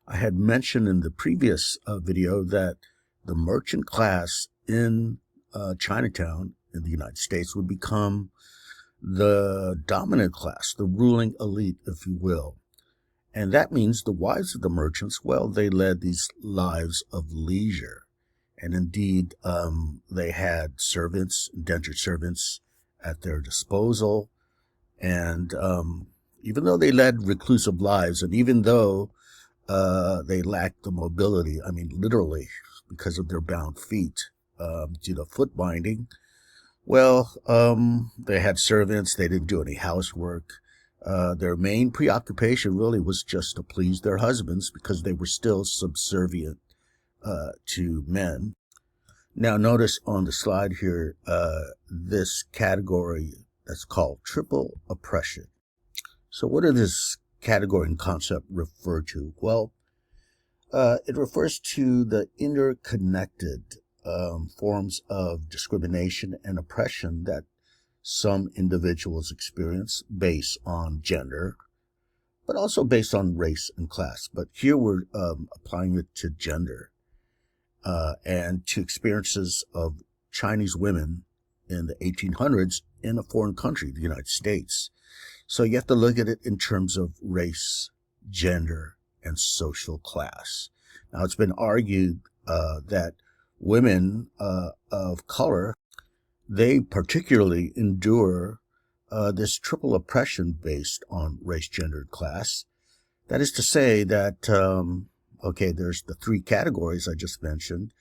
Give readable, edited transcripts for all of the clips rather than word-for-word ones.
I had mentioned in the previous video that the merchant class in Chinatown in the United States would become the dominant class, the ruling elite, if you will. And that means the wives of the merchants, well, they led these lives of leisure. And indeed, they had servants, indentured servants, at their disposal. And even though they led reclusive lives, and even though they lacked the mobility, I mean, literally, because of their bound feet due to foot binding, well, they had servants, they didn't do any housework. Their main preoccupation really was just to please their husbands because they were still subservient to men. Now, notice on the slide here, this category that's called triple oppression. So what does this category and concept refer to? Well, it refers to the interconnected forms of discrimination and oppression that some individuals experience based on gender, but also based on race and class. But here we're applying it to gender and to experiences of Chinese women in the 1800s in a foreign country, the United States. So you have to look at it in terms of race, gender, and social class. Now, it's been argued that women of color, they particularly endure this triple oppression based on race, gender, and class. That is to say that, there's the three categories I just mentioned.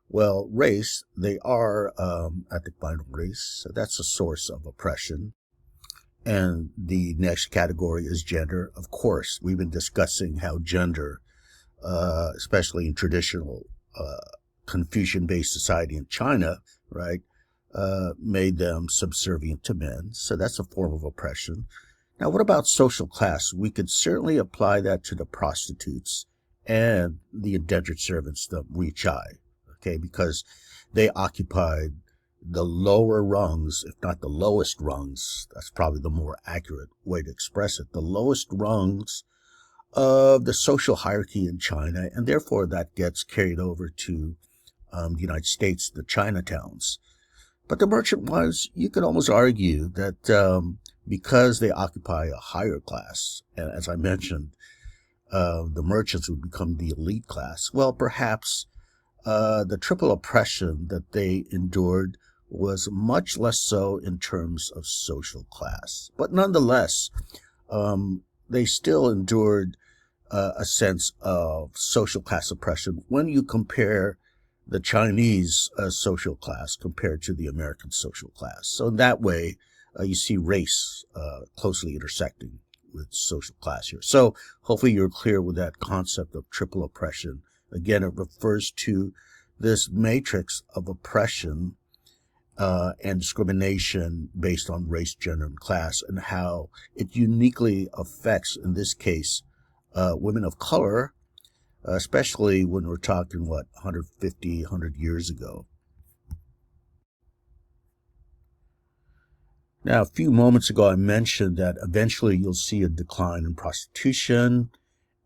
Well, race, they are ethnic minorities, so that's a source of oppression. And the next category is gender. Of course, we've been discussing how gender, especially in traditional Confucian-based society in China, right, made them subservient to men. So that's a form of oppression. Now, what about social class? We could certainly apply that to the prostitutes and the indentured servants, the Wuchai, okay, because they occupied the lower rungs, if not the lowest rungs, that's probably the more accurate way to express it, the lowest rungs of the social hierarchy in China, and therefore that gets carried over to the United States, the Chinatowns. But the merchant wives, you could almost argue that because they occupy a higher class, and as I mentioned, the merchants would become the elite class. Well, perhaps the triple oppression that they endured was much less so in terms of social class. But nonetheless, they still endured a sense of social class oppression when you compare the Chinese social class compared to the American social class. So in that way, you see race closely intersecting with social class here. So hopefully you're clear with that concept of triple oppression. Again, it refers to this matrix of oppression and discrimination based on race, gender, and class, and how it uniquely affects, in this case, women of color, especially when we're talking, 150, 100 years ago. Now, a few moments ago, I mentioned that eventually you'll see a decline in prostitution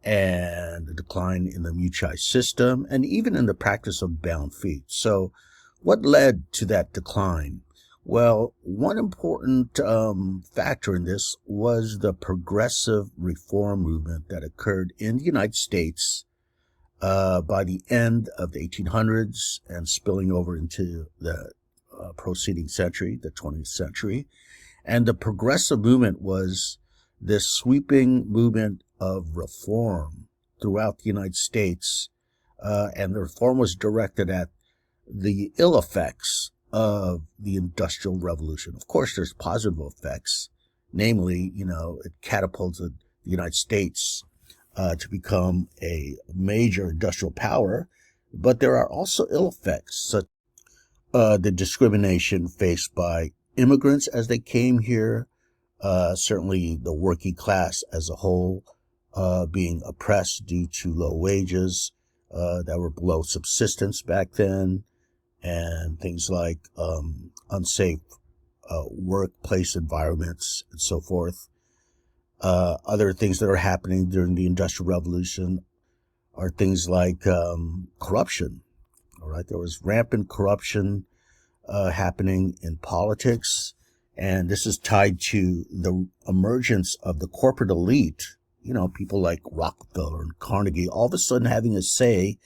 and a decline in the Wuchai system, and even in the practice of bound feet. So what led to that decline? Well, one important factor in this was the progressive reform movement that occurred in the United States by the end of the 1800s and spilling over into the preceding century, the 20th century. And the progressive movement was this sweeping movement of reform throughout the United States, and the reform was directed at the ill effects of the Industrial Revolution. Of course, there's positive effects, namely, it catapulted the United States to become a major industrial power, but there are also ill effects, such the discrimination faced by immigrants as they came here, certainly the working class as a whole being oppressed due to low wages that were below subsistence back then, and things like unsafe workplace environments and so forth. Other things that are happening during the Industrial Revolution are things like corruption. All right, there was rampant corruption happening in politics, and this is tied to the emergence of the corporate elite. You know, people like Rockefeller and Carnegie, all of a sudden having a say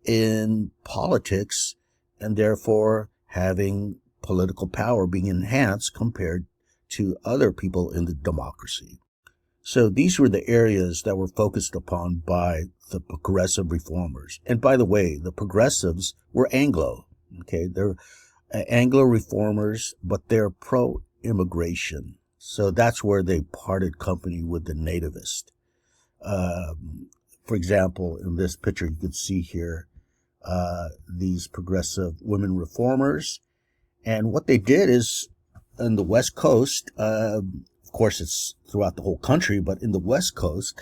in politics, and therefore having political power being enhanced compared to other people in the democracy. So these were the areas that were focused upon by the progressive reformers. And by the way, the progressives were Anglo. Okay, they're Anglo reformers, but they're pro-immigration. So that's where they parted company with the nativist. For example, in this picture, you can see here these progressive women reformers. And what they did is, in the West Coast, of course it's throughout the whole country, but in the West Coast,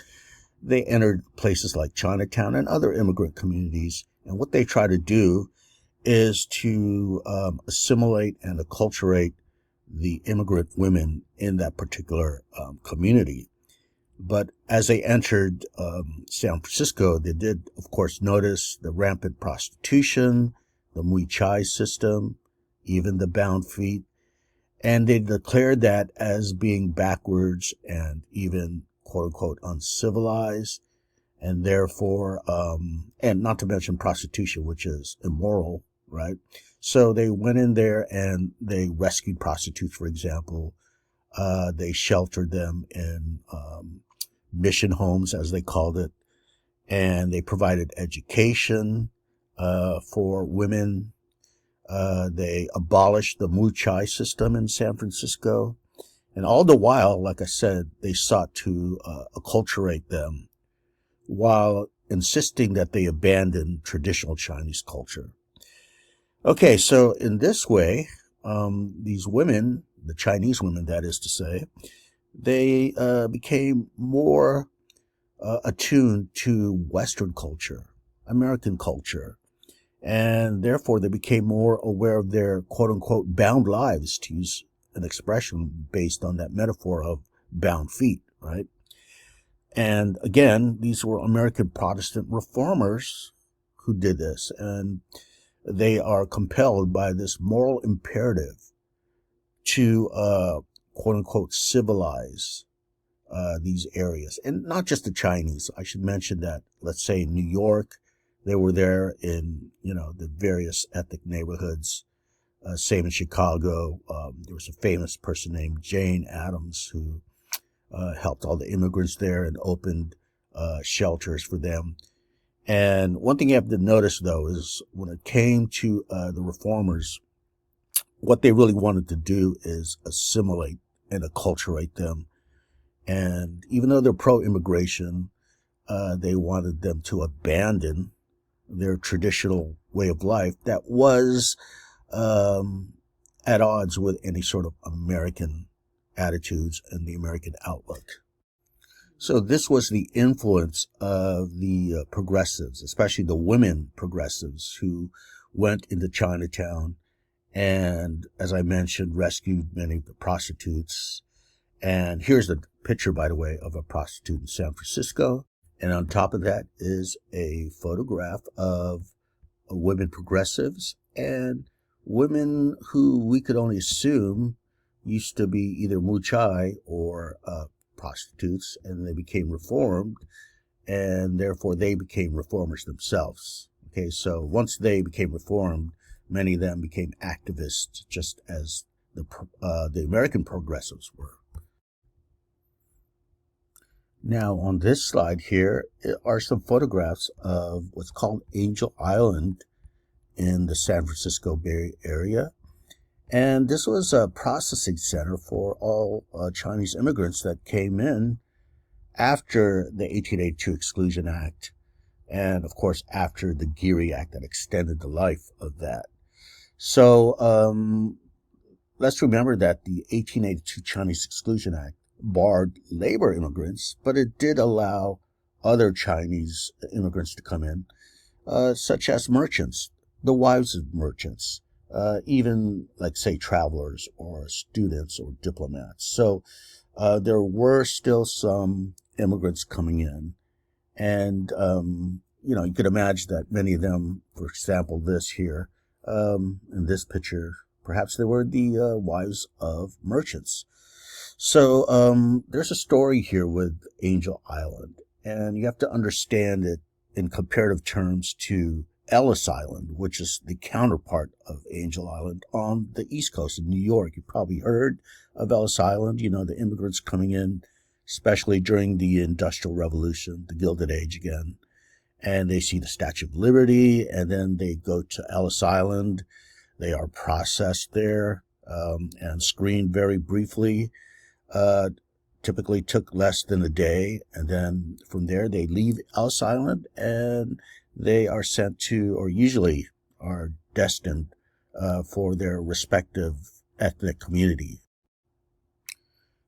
they entered places like Chinatown and other immigrant communities. And what they try to do is to assimilate and acculturate the immigrant women in that particular community. But as they entered San Francisco, they did, of course, notice the rampant prostitution, the Mui Chai system, even the bound feet. And they declared that as being backwards and even, quote unquote, uncivilized. And therefore, and not to mention prostitution, which is immoral, right? So they went in there and they rescued prostitutes, for example. They sheltered them in mission homes, as they called it, and they provided education for women. They abolished the Mui Chai system in San Francisco. And all the while, like I said, they sought to acculturate them while insisting that they abandon traditional Chinese culture. Okay, so in this way, these women, the Chinese women, that is to say, they became more attuned to Western culture, American culture, and therefore they became more aware of their quote-unquote bound lives, to use an expression based on that metaphor of bound feet, right? And again, these were American Protestant reformers who did this, and they are compelled by this moral imperative to quote-unquote civilize these areas. And not just the Chinese. I should mention that, let's say in New York, they were there in, the various ethnic neighborhoods. Same in Chicago. There was a famous person named Jane Addams who helped all the immigrants there and opened shelters for them. And one thing you have to notice, though, is when it came to the reformers, what they really wanted to do is assimilate and acculturate them. And even though they're pro-immigration, they wanted them to abandon their traditional way of life that was at odds with any sort of American attitudes and the American outlook. So this was the influence of the progressives, especially the women progressives who went into Chinatown and, as I mentioned, rescued many of the prostitutes. And here's the picture, by the way, of a prostitute in San Francisco. And on top of that is a photograph of women progressives and women who we could only assume used to be either Mui Chai or prostitutes, and they became reformed, and therefore they became reformers themselves. Okay, so once they became reformed, many of them became activists, just as the American progressives were. Now, on this slide here are some photographs of what's called Angel Island in the San Francisco Bay Area. And this was a processing center for all Chinese immigrants that came in after the 1882 Exclusion Act, and of course after the Geary Act that extended the life of that. So let's remember that the 1882 Chinese Exclusion Act barred labor immigrants, but it did allow other Chinese immigrants to come in, such as merchants, the wives of merchants, even, like, say, travelers or students or diplomats. So there were still some immigrants coming in. And you could imagine that many of them, for example, this here, in this picture, perhaps they were the wives of merchants. So there's a story here with Angel Island, and you have to understand it in comparative terms to Ellis Island, which is the counterpart of Angel Island on the East Coast of New York. You probably heard of Ellis Island, the immigrants coming in, especially during the Industrial Revolution, the Gilded Age again. And they see the Statue of Liberty, and then they go to Ellis Island. They are processed there and screened very briefly. Typically took less than a day, and then from there they leave Ellis Island and they are sent to, or usually are destined for their respective ethnic community.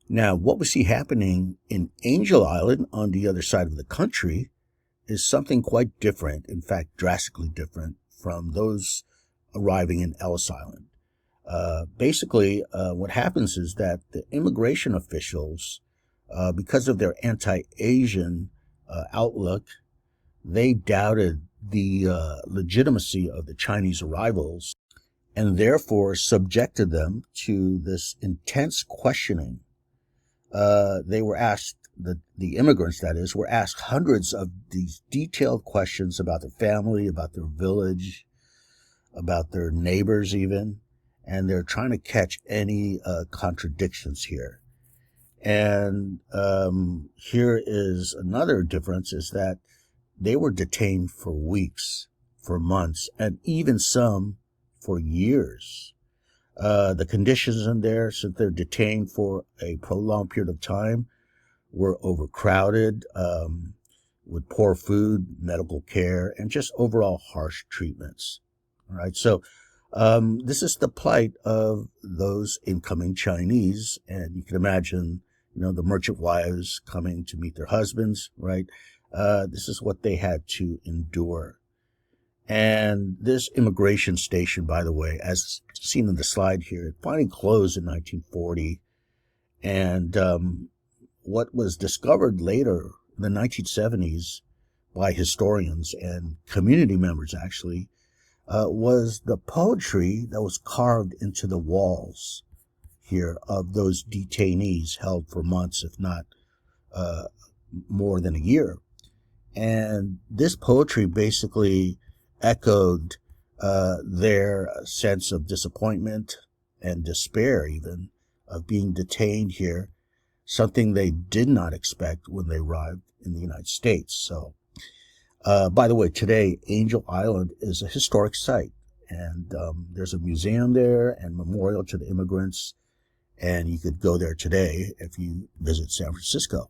Now, what we see happening in Angel Island on the other side of the country is something quite different, in fact, drastically different from those arriving in Ellis Island. Basically, what happens is that the immigration officials, because of their anti-Asian outlook, they doubted the legitimacy of the Chinese arrivals and therefore subjected them to this intense questioning. They were asked, the immigrants, that is, were asked hundreds of these detailed questions about their family, about their village, about their neighbors even. And they're trying to catch any contradictions here. And here is another difference, is that they were detained for weeks, for months, and even some for years. The conditions in there, since they're detained for a prolonged period of time, were overcrowded, with poor food, medical care, and just overall harsh treatments. All right, so this is the plight of those incoming Chinese, and you can imagine, the merchant wives coming to meet their husbands, right? This is what they had to endure. And this immigration station, by the way, as seen in the slide here, it finally closed in 1940. And what was discovered later in the 1970s by historians and community members, actually, was the poetry that was carved into the walls here of those detainees held for months, if not more than a year. And this poetry basically echoed their sense of disappointment and despair, even, of being detained here, something they did not expect when they arrived in the United States. So, by the way, today, Angel Island is a historic site, and there's a museum there and memorial to the immigrants, and you could go there today if you visit San Francisco.